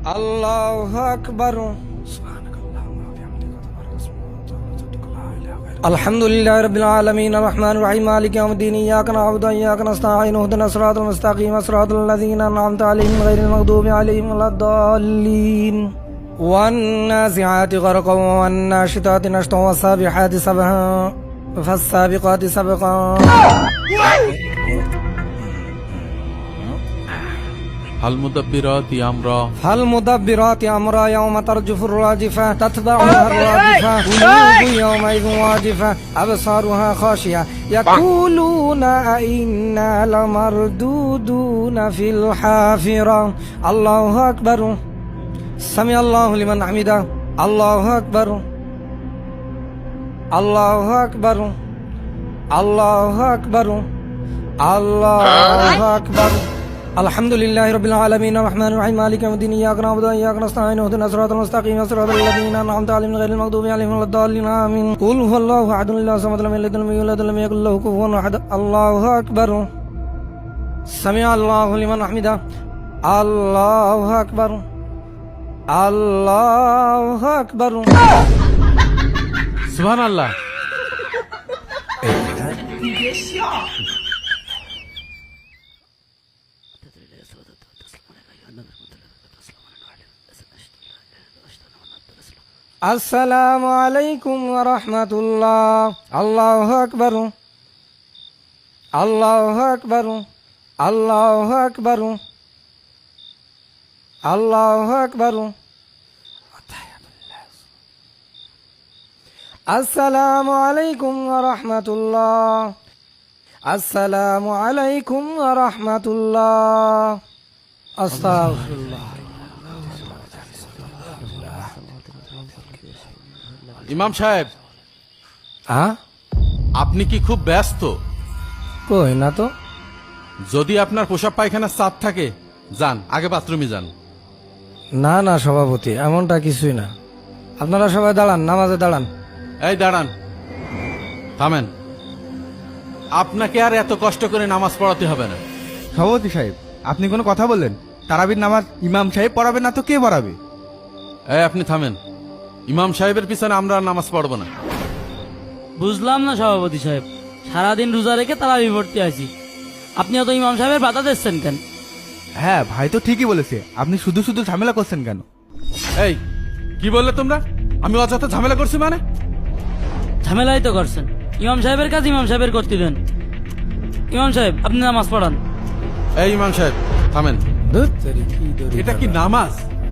আল্লাহু আকবার। আলহামদুলিল্লাহি রাব্বিল আলামিন আর রহমানির রহিম মালিকি ইয়াউমিদ্দিন ইয়্যাকা না'বুদু ওয়া ইয়্যাকা নাস্তাঈন ইহদিনাস সিরাতাল মুস্তাকিম সিরাতাল লাযীনা আন'আমতা আলাইহিম গায়রিল মাগদুবি আলাইহিম ওয়ালাদ-দাল্লিন। ওয়ান নাযিআতি গরকান ওয়ান নাশিতাতি নাশতা ওয়াস-সাবিহাতি সাবহা ফাস-সাবিকাতি সাবকা। ফালমুদাব্বিরাতি আমরা فالمدبرات أمرا يوم ترجف الراجفة تتبعها الرادفة قلوب يومئذ واجفة أبصارها خاشية يقولون أئنا لمردودون في الحافرة. الله أكبر. سمع الله لمن حمده. الله أكبر. الله أكبر. الله أكبر. الله أكبر. الحمد لله رب العالمين الرحمن الرحيم مالك يوم الدين إياك نعبد وإياك نستعين اهدنا الصراط المستقيم صراط الذين أنعمت عليهم غير المغضوب عليهم ولا الضالين آمين. قل هو الله أحد الله الصمد لم يلد ولم يولد ولم يكن له كفوا أحد. الله أكبر. سمع الله لمن حمده. الله أكبر. الله أكبر. সুবহানাল্লাহ। السلام عليكم ورحمة الله. الله أكبر. الله أكبر. الله أكبر. الله أكبر. السلام عليكم ورحمة الله. السلام عليكم ورحمة الله. أستغفر الله. ইমাম সাহেব, হ্যাঁ, আপনি কি খুব ব্যস্ত? কই না তো। যদি আপনার পোশাক পায়খানার চাপ থাকে, যান আগে বাথরুমে যান। না না সভাপতি, এমনটা কিছুই না। আপনারা সবাই দাঁড়ান, নামাজে দাঁড়ান। এই দাঁড়ান, থামেন। আপনাকে আর এত কষ্ট করে নামাজ পড়াতে হবে না। সভাপতি সাহেব, আপনি কোনো কথা বললেন? তারাবির নামাজ ইমাম সাহেব পড়াবে না তো কে পড়াবে? এই আপনি থামেন। ইমাম সাহেবের পিছনে আমরা আর নামাজ পড়বো না। বুঝলাম না সভাপতি সাহেব, সারাদিন রোজা রেখে তারাবি পড়তে আছি, আপনি অত ইমাম সাহেবের বাধা দিচ্ছেন কেন? হ্যাঁ ভাই তো ঠিকই বলেছে, আপনি শুধু শুধু ঝামেলা করছেন কেন? এই কি বললে তোমরা? আমি অযথা ঝামেলা করছি মানে? ঝামেলাই তো করছেন। ইমাম সাহেবের কাজ ইমাম সাহেবের করতে দেন। ইমাম সাহেব, আপনি নামাজ পড়ান। এই ইমাম সাহেব থামেন। ধুর তেরি, কি দড়ি এটা কি নামাজ?